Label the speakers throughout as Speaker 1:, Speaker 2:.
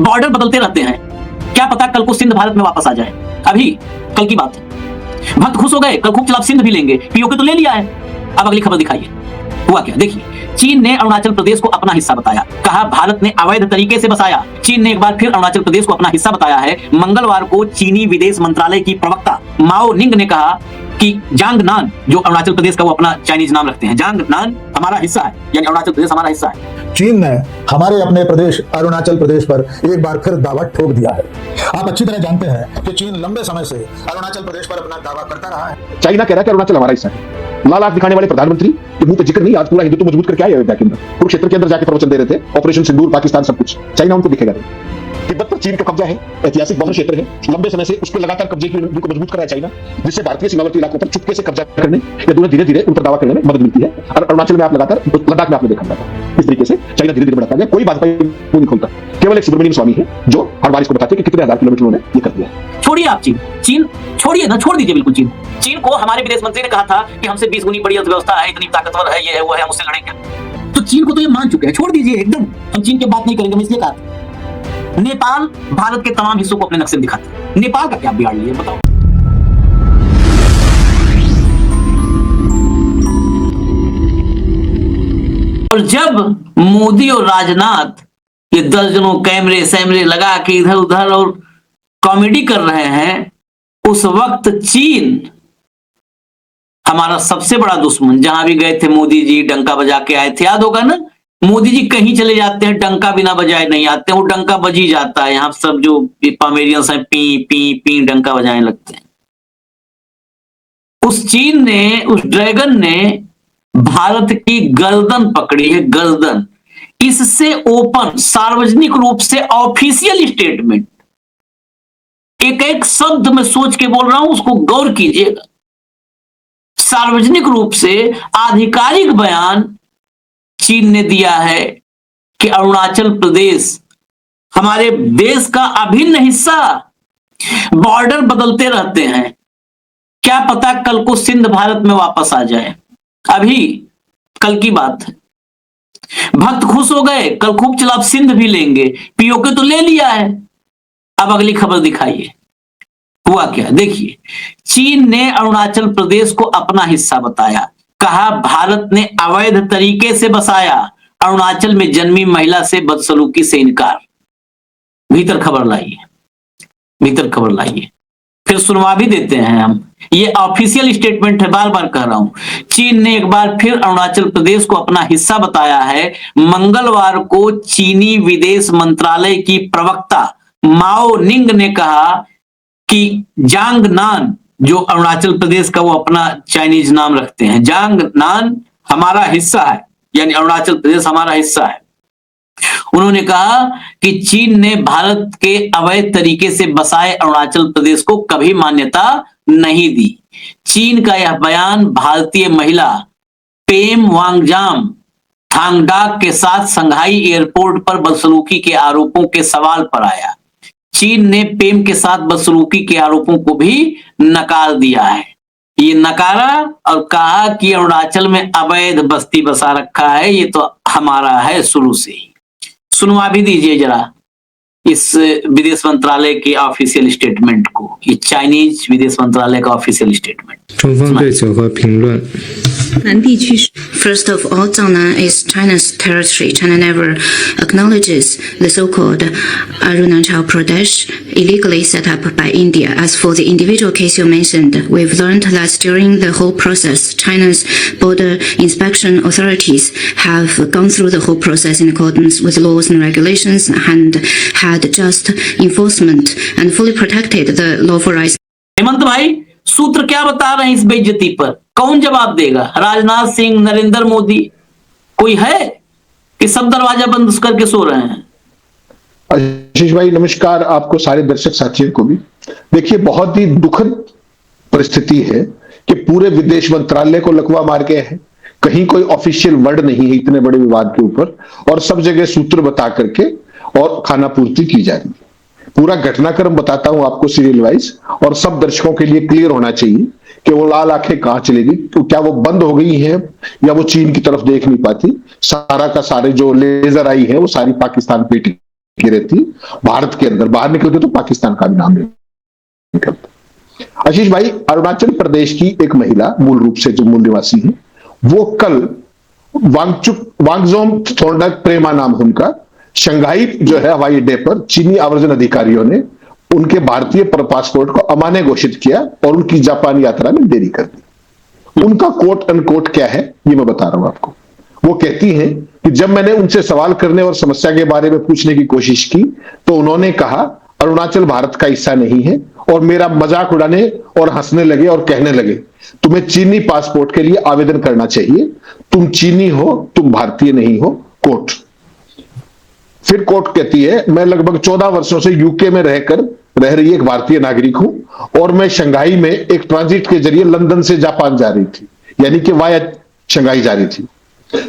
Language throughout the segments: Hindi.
Speaker 1: बॉर्डर बदलते रहते हैं, क्या पता कल को सिंध भारत में वापस आ जाए। अभी कल की बात है, भक्त खुश हो गए, कल खूब चला सिंध भी लेंगे, पीओके तो ले लिया है। अब अगली खबर दिखाइए, हुआ क्या देखिए। चीन ने अरुणाचल प्रदेश को अपना हिस्सा बताया, कहा भारत ने अवैध तरीके से बसाया। चीन ने एक बार फिर अरुणाचल प्रदेश को अपना हिस्सा बताया है। मंगलवार को चीनी विदेश मंत्रालय की प्रवक्ता माओ निंग ने कहा कि जांगनान, जो अरुणाचल प्रदेश का वो अपना चाइनीज नाम रखते हैं, जांगनान हमारा हिस्सा है, यानी अरुणाचल प्रदेश हमारा हिस्सा है।
Speaker 2: चीन ने हमारे अपने प्रदेश अरुणाचल प्रदेश पर एक बार फिर दावा ठोक दिया है। आप अच्छी तरह जानते हैं कि चीन लंबे समय से अरुणाचल प्रदेश पर अपना दावा करता रहा है।
Speaker 3: चाइना कह रहा है कि अरुणाचल हमारा हिस्सा है। लाल आंख दिखाने वाले प्रधानमंत्री के मुंह पे जिक्र नहीं, आज पूरा हिंदुत्व मजबूत करके आए अयोध्या के अंदर, कुरुक्षेत्र के अंदर जाके प्रवचन दे रहे थे, ऑपरेशन सिंदूर, पाकिस्तान, सब कुछ। चाइना उनको दिखेगा नहीं। तिब्बत पर चीन का कब्जा है, ऐतिहासिक बौद्ध क्षेत्र है, लंबे समय से उसको लगातार कब्जे की रणनीति को मजबूत करा है चाइना, जिससे भारतीय सीमावर्ती इलाकों पर चुपके से कब्जा करने या धीरे धीरे उन पर दावा करने में मदद मिलती है। और अरुणाचल में आप लगातार, लद्दाख में आपने देखा था इस तरीके से चाइना धीरे धीरे बढ़ता गया, कोई बात पर नहीं खोलता। केवल एक सुब्रमण्यम स्वामी है जो हर बार इसको बताते हैं कि कितने हजार किलोमीटर उन्होंने ये कर दिया।
Speaker 1: छोड़िए आप चीन छोड़िए ना, छोड़ दीजिए बिल्कुल चीन को। हमारे विदेश मंत्री ने कहा था कि हमसे 20 गुनी बड़ी अर्थव्यवस्था है, इतनी ताकतवर है, ये है वो है, हम उससे लड़ेंगे। तो चीन को तो ये मान चुके हैं, छोड़ दीजिए एकदम, हम चीन की बात नहीं करेंगे। हम इसलिए कहा नेपाल भारत के तमाम हिस्सों को अपने नक्शे में दिखाते हैं, नेपाल का क्या बिगाड़ लिया बताओ। और जब मोदी और राजनाथ ये दर्जनों कैमरे सैमरे लगा के इधर उधर और कॉमेडी कर रहे हैं, उस वक्त चीन हमारा सबसे बड़ा दुश्मन, जहां भी गए थे मोदी जी डंका बजा के आए थे, याद होगा ना। मोदी जी कहीं चले जाते हैं डंका बिना बजाए नहीं आते, वो डंका बज ही जाता है। यहाँ सब जो पामेरियंस हैं पी पी पी डंका बजाने लगते हैं। उस चीन ने, उस ड्रैगन ने भारत की गर्दन पकड़ी है, गर्दन। इससे ओपन सार्वजनिक रूप से ऑफिशियल स्टेटमेंट, एक एक शब्द में सोच के बोल रहा हूं, उसको गौर कीजिएगा। सार्वजनिक रूप से आधिकारिक बयान चीन ने दिया है कि अरुणाचल प्रदेश हमारे देश का अभिन्न हिस्सा। बॉर्डर बदलते रहते हैं, क्या पता कल को सिंध भारत में वापस आ जाए। अभी कल की बात है, भक्त खुश हो गए, कल खूब चला सिंध भी लेंगे, पीओके तो ले लिया है। अब अगली खबर दिखाइए, हुआ क्या देखिए। चीन ने अरुणाचल प्रदेश को अपना हिस्सा बताया, कहा भारत ने अवैध तरीके से बसाया। अरुणाचल में जन्मी महिला से बदसलूकी से इनकार। भीतर खबर लाइए, भीतर खबर लाइए, फिर सुनवा भी देते हैं हम। ये ऑफिशियल स्टेटमेंट है, बार बार कह रहा हूं। चीन ने एक बार फिर अरुणाचल प्रदेश को अपना हिस्सा बताया है। मंगलवार को चीनी विदेश मंत्रालय की प्रवक्ता माओ निंग ने कहा कि जांगनान, जो अरुणाचल प्रदेश का वो अपना चाइनीज नाम रखते हैं, जांगनान हमारा हिस्सा है, यानी अरुणाचल प्रदेश हमारा हिस्सा है। उन्होंने कहा कि चीन ने भारत के अवैध तरीके से बसाए अरुणाचल प्रदेश को कभी मान्यता नहीं दी। चीन का यह बयान भारतीय महिला पेम वांगजाम थांगडाक के साथ संघाई एयरपोर्ट पर बदसलूकी के आरोपों के सवाल पर आया। चीन ने पेम के साथ बदसलूकी के आरोपों को भी नकार दिया है। ये नकारा और कहा कि अरुणाचल में अवैध बस्ती बसा रखा है, ये तो हमारा है शुरू से ही। सुनवा भी दीजिए जरा इस विदेश मंत्रालय के ऑफिशियल स्टेटमेंट को, ये चाइनीज विदेश मंत्रालय का official statement.
Speaker 4: 中方对此何评论？
Speaker 5: First of all, Jiangnan is China's territory. China never acknowledges the so-called Arunachal Pradesh illegally set up by India. As for the individual case you mentioned, we've learned that during the whole process, China's border inspection authorities have gone through the whole process in accordance with laws and regulations and had just enforcement and fully protected the lawful rights.
Speaker 1: Hemant भाई, सूत्र क्या बता रहे हैं इस बेइज्जती पर? कौन जवाब देगा? राजनाथ सिंह, नरेंद्र मोदी, कोई है कि सब दरवाजा बंद करके सो रहे हैं?
Speaker 3: आशीष भाई नमस्कार, आपको सारे दर्शक साथियों को भी। देखिए, बहुत ही दुखद परिस्थिति है कि पूरे विदेश मंत्रालय को लकवा मार गए हैं। कहीं कोई ऑफिशियल वर्ड नहीं है इतने बड़े विवाद के ऊपर, और सब जगह सूत्र बता करके और खाना पूर्ति की जा रही है। पूरा घटनाक्रम बताता हूं आपको सीरियल वाइज, और सब दर्शकों के लिए क्लियर होना चाहिए कि वो लाल आंखें कहां चलेगी। तो क्या वो बंद हो गई है या वो चीन की तरफ देख नहीं पाती? सारा का सारे जो लेजर आई है वो सारी पाकिस्तान पे की रहती, भारत के अंदर बाहर निकलते तो पाकिस्तान का भी नाम निकलता। आशीष भाई, अरुणाचल प्रदेश की एक महिला, मूल रूप से जो मूल निवासी है, वो कल वांगजोम थोंडक प्रेमा नाम उनका, शंघाई जो है हवाई अड्डे पर चीनी आवर्जन अधिकारियों ने उनके भारतीय पासपोर्ट को अमान्य घोषित किया और उनकी जापान यात्रा में देरी कर दी। उनका कोट अनकोट क्या है ये मैं बता रहा हूं आपको। वो कहती हैं कि जब मैंने उनसे सवाल करने और समस्या के बारे में पूछने की कोशिश की तो उन्होंने कहा अरुणाचल भारत का हिस्सा नहीं है, और मेरा मजाक उड़ाने और हंसने लगे और कहने लगे तुम्हें चीनी पासपोर्ट के लिए आवेदन करना चाहिए, तुम चीनी हो, तुम भारतीय नहीं हो। कोट। फिर कोर्ट कहती है मैं लगभग 14 वर्षों से यूके में रह रही एक भारतीय नागरिक हूं और मैं शंघाई में एक ट्रांजिट के जरिए लंदन से जापान जा रही थी, यानी कि वाया शंघाई जा रही थी।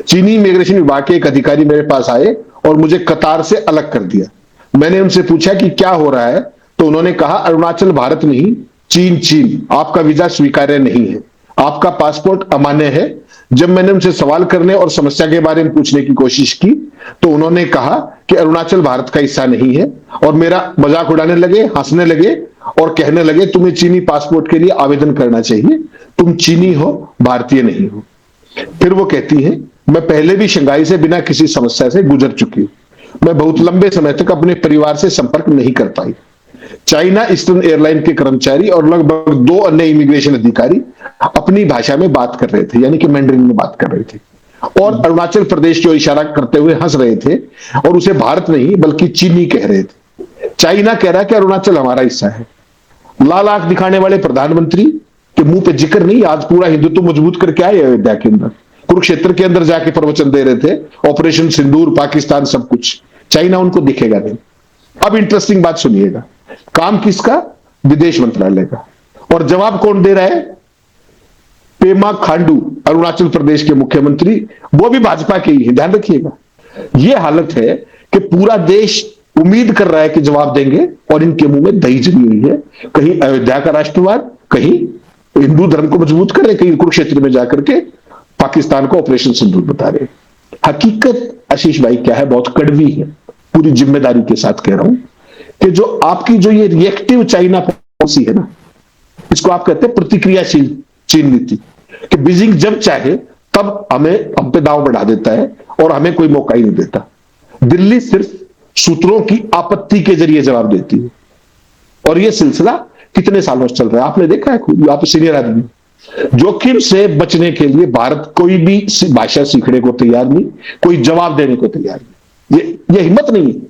Speaker 3: चीनी इमिग्रेशन विभाग के एक अधिकारी मेरे पास आए और मुझे कतार से अलग कर दिया। मैंने उनसे पूछा कि क्या हो रहा है, तो उन्होंने कहा अरुणाचल भारत नहीं, चीन, आपका वीजा स्वीकार्य नहीं है, आपका पासपोर्ट अमान्य है। जब मैंने उनसे सवाल करने और समस्या के बारे में पूछने की कोशिश की तो उन्होंने कहा कि अरुणाचल भारत का हिस्सा नहीं है, और मेरा मजाक उड़ाने लगे, हंसने लगे और कहने लगे तुम्हें चीनी पासपोर्ट के लिए आवेदन करना चाहिए, तुम चीनी हो, भारतीय नहीं हो। फिर वो कहती है मैं पहले भी शंघाई से बिना किसी समस्या से गुजर चुकी हूं। मैं बहुत लंबे समय तक अपने परिवार से संपर्क नहीं कर पाई। चाइना ईस्टर्न एयरलाइन के कर्मचारी और लगभग 2 अन्य इमिग्रेशन अधिकारी अपनी भाषा में बात कर रहे थे, यानी कि मैंडरिन में बात कर रहे थे, और अरुणाचल प्रदेश को इशारा करते हुए हंस रहे थे और उसे भारत नहीं बल्कि चीनी कह रहे थे। चाइना कह रहा है कि अरुणाचल हमारा हिस्सा है। लाल आंख दिखाने वाले प्रधानमंत्री के मुंह पे जिक्र नहीं, आज पूरा हिंदुत्व मजबूत करके आए अयोध्या के अंदर, कुरुक्षेत्र के अंदर जाके प्रवचन दे रहे थे, ऑपरेशन सिंदूर, पाकिस्तान, सब कुछ। चाइना उनको दिखेगा नहीं। अब इंटरेस्टिंग बात सुनिएगा, काम किसका? विदेश मंत्रालय का। और जवाब कौन दे रहा है? पेमा खांडू, अरुणाचल प्रदेश के मुख्यमंत्री, वो भी भाजपा के ही है, ध्यान रखिएगा। यह हालत है कि पूरा देश उम्मीद कर रहा है कि जवाब देंगे और इनके मुंह में दही जमी हुई है। कहीं अयोध्या का राष्ट्रवाद, कहीं हिंदू धर्म को मजबूत कर रहे, कहीं कुरुक्षेत्र में जाकर के पाकिस्तान को ऑपरेशन सिंदूर बता रहे। हकीकत आशीष भाई क्या है, बहुत कड़वी है, पूरी जिम्मेदारी के साथ कह रहा हूं कि जो आपकी जो ये रिएक्टिव चाइना पॉलिसी है ना, इसको आप कहते हैं प्रतिक्रियाशील चीन नीति, कि बीजिंग जब चाहे तब हम पे दाव बढ़ा देता है और हमें कोई मौका ही नहीं देता। दिल्ली सिर्फ सूत्रों की आपत्ति के जरिए जवाब देती है, और यह सिलसिला कितने सालों से चल रहा है, आपने देखा है खुद, आप सीनियर आदमी। जोखिम से बचने के लिए भारत कोई भी भाषा सीखने को तैयार नहीं, कोई जवाब देने को तैयार नहीं, ये हिम्मत नहीं है।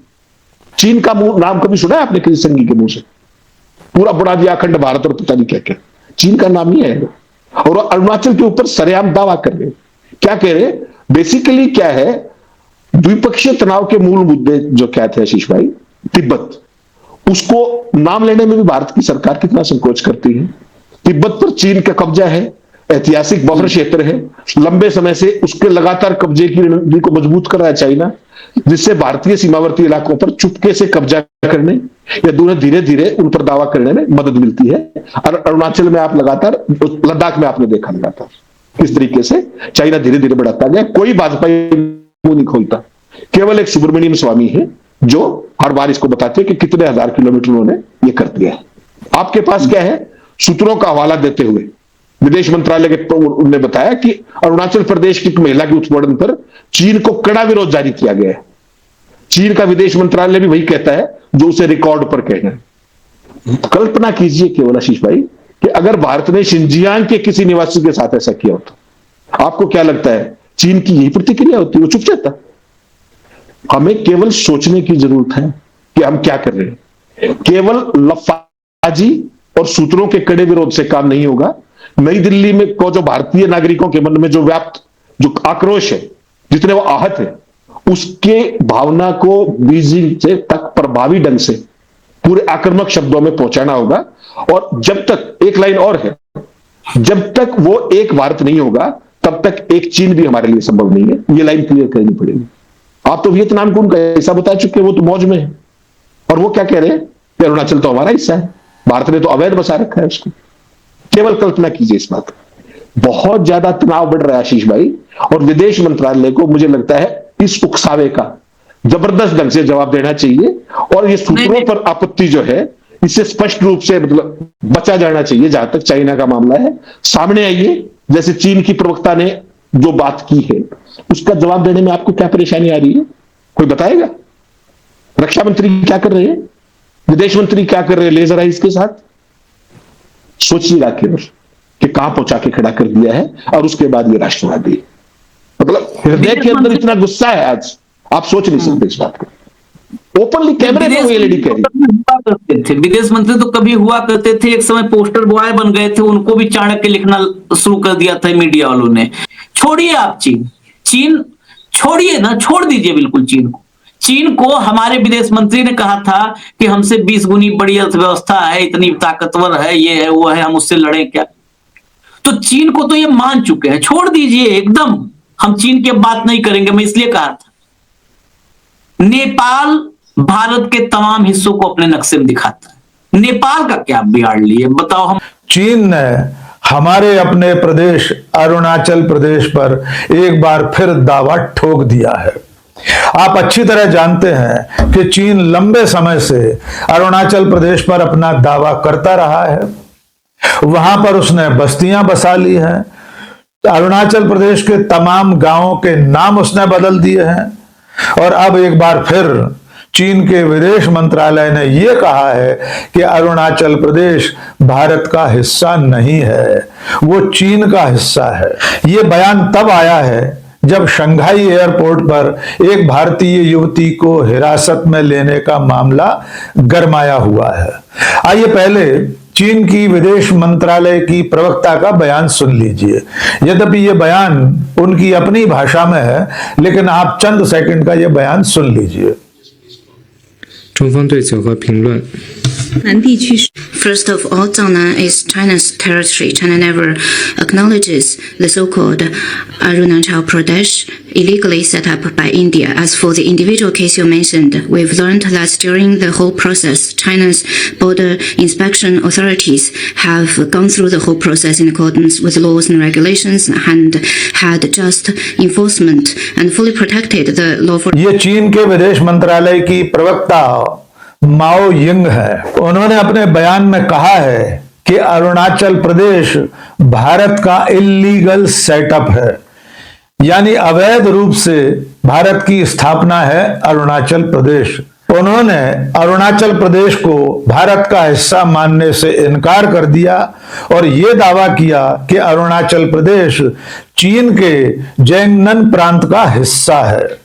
Speaker 3: चीन का नाम कभी सुना है आपने किसी संगी के मुंह से? पूरा बुढ़ा दिया अखंड भारत और पता नहीं क्या क्या, चीन का नाम ही है। और अरुणाचल के ऊपर सरेआम दावा कर रहे, क्या कह रहे? बेसिकली क्या है, द्विपक्षीय तनाव के मूल मुद्दे जो क्या थे आशीष भाई, तिब्बत, उसको नाम लेने में भी भारत की सरकार कितना संकोच करती है। तिब्बत पर चीन का कब्जा है, ऐतिहासिक बफर क्षेत्र है, लंबे समय से उसके लगातार कब्जे की रणनीति को मजबूत कर रहा है चाइना, जिससे भारतीय सीमावर्ती इलाकों पर चुपके से कब्जा करने या धीरे धीरे उन पर दावा करने में मदद मिलती है। और अरुणाचल में आप लगातार, लद्दाख में आपने देखा लगातार किस तरीके से चाइना धीरे धीरे बढ़ाता गया। कोई भाजपा मुंह नहीं खोलता, केवल एक सुब्रमण्यम स्वामी है जो हर बार इसको बताते हैं कि कितने हजार किलोमीटर उन्होंने ये कर दिया है। आपके पास क्या है? सूत्रों का हवाला देते हुए विदेश मंत्रालय के उन्होंने बताया कि अरुणाचल प्रदेश की एक महिला के उत्पीड़न पर चीन को कड़ा विरोध जारी किया गया है। चीन का विदेश मंत्रालय भी वही कहता है जो उसे रिकॉर्ड पर कहना है। कल्पना कीजिए केवल आशीष भाई कि अगर भारत ने शिनजियांग के किसी निवासी के साथ ऐसा किया होता, आपको क्या लगता है चीन की यही प्रतिक्रिया होती? वो चुप जाता। हमें केवल सोचने की जरूरत है कि हम क्या कर रहे हैं। केवल लफाजी और सूत्रों के कड़े विरोध से काम नहीं होगा। नई दिल्ली में को जो भारतीय नागरिकों के मन में जो व्याप्त जो आक्रोश है, जितने वो आहत है, उसके भावना को बीजिंग से तक प्रभावी ढंग से पूरे आक्रामक शब्दों में पहुंचाना होगा। और जब तक, एक लाइन और है, जब तक वो एक भारत नहीं होगा तब तक एक चीन भी हमारे लिए संभव नहीं है। ये लाइन क्लियर करनी पड़ेगी। आप तो वियतनाम को उनका हिस्सा बता चुके हैं, वो तो मौज में है, और वो क्या कह रहे हैं कि अरुणाचल तो हमारा हिस्सा है, भारत ने तो अवैध बसा रखा है उसको। केवल कल्पना कीजिए इस बात। बहुत ज्यादा तनाव बढ़ रहा है आशीष भाई, और विदेश मंत्रालय को मुझे लगता है इस उकसावे का जबरदस्त ढंग से जवाब देना चाहिए और ये सूत्रों पर आपत्ति जो है इससे स्पष्ट रूप से मतलब बचा जाना चाहिए। जहां तक चाइना का मामला है सामने आइए, जैसे चीन की प्रवक्ता ने जो बात की है उसका जवाब देने में आपको क्या परेशानी आ रही है, कोई बताएगा? रक्षा मंत्री क्या कर रहे हैं, विदेश मंत्री क्या कर रहे हैं, ले जरा इसके साथ सोचिएगा कि कहां पहुंचा के खड़ा कर दिया है। और उसके बाद ये राष्ट्रवादी मतलब हृदय के अंदर इतना गुस्सा है आज, आप सोच नहीं सकते इस बात को। ओपनली कैमरे में ये लेडी कह रही
Speaker 1: थे विदेश मंत्री तो कभी हुआ करते थे, एक समय पोस्टर बॉय बन गए थे, उनको भी चाणक्य लिखना शुरू कर दिया था मीडिया वालों ने। छोड़िए आप चीन छोड़िए ना, छोड़ दीजिए बिल्कुल चीन को हमारे विदेश मंत्री ने कहा था कि हमसे 20 गुनी बड़ी अर्थव्यवस्था है, इतनी ताकतवर है, ये है वो है, हम उससे लड़े क्या? तो चीन को तो ये मान चुके हैं, छोड़ दीजिए एकदम, हम चीन की बात नहीं करेंगे। मैं इसलिए कहा था नेपाल भारत के तमाम हिस्सों को अपने नक्शे में दिखाता है, नेपाल का क्या बिगाड़ लिए बताओ? हम
Speaker 2: चीन ने हमारे अपने प्रदेश अरुणाचल प्रदेश पर एक बार फिर दावा ठोक दिया है। आप अच्छी तरह जानते हैं कि चीन लंबे समय से अरुणाचल प्रदेश पर अपना दावा करता रहा है, वहां पर उसने बस्तियां बसा ली हैं, अरुणाचल प्रदेश के तमाम गांवों के नाम उसने बदल दिए हैं और अब एक बार फिर चीन के विदेश मंत्रालय ने यह कहा है कि अरुणाचल प्रदेश भारत का हिस्सा नहीं है, वो चीन का हिस्सा है। यह बयान तब आया है जब शंघाई एयरपोर्ट पर एक भारतीय युवती को हिरासत में लेने का मामला गरमाया हुआ है। आइए पहले चीन की विदेश मंत्रालय की प्रवक्ता का बयान सुन लीजिए। यद्यपि यह बयान उनकी अपनी भाषा में है, लेकिन आप चंद सेकंड का यह बयान सुन लीजिए।
Speaker 4: 中方对此何评论？
Speaker 5: First of all, Zhangnan is China's territory. China never acknowledges the so-called Arunachal Pradesh illegally set up by India. As for the individual case you mentioned, we've learned that during the whole process, China's border inspection authorities have gone through the whole process in accordance with laws and regulations and had just enforcement and fully protected the lawful.
Speaker 2: ये चीन के विदेश मंत्रालय की प्रवक्ता माओ यिंग है। उन्होंने अपने बयान में कहा है कि अरुणाचल प्रदेश भारत का इल्लीगल सेटअप है, यानी अवैध रूप से भारत की स्थापना है अरुणाचल प्रदेश। उन्होंने अरुणाचल प्रदेश को भारत का हिस्सा मानने से इनकार कर दिया और यह दावा किया कि अरुणाचल प्रदेश चीन के जैंगनन प्रांत का हिस्सा है।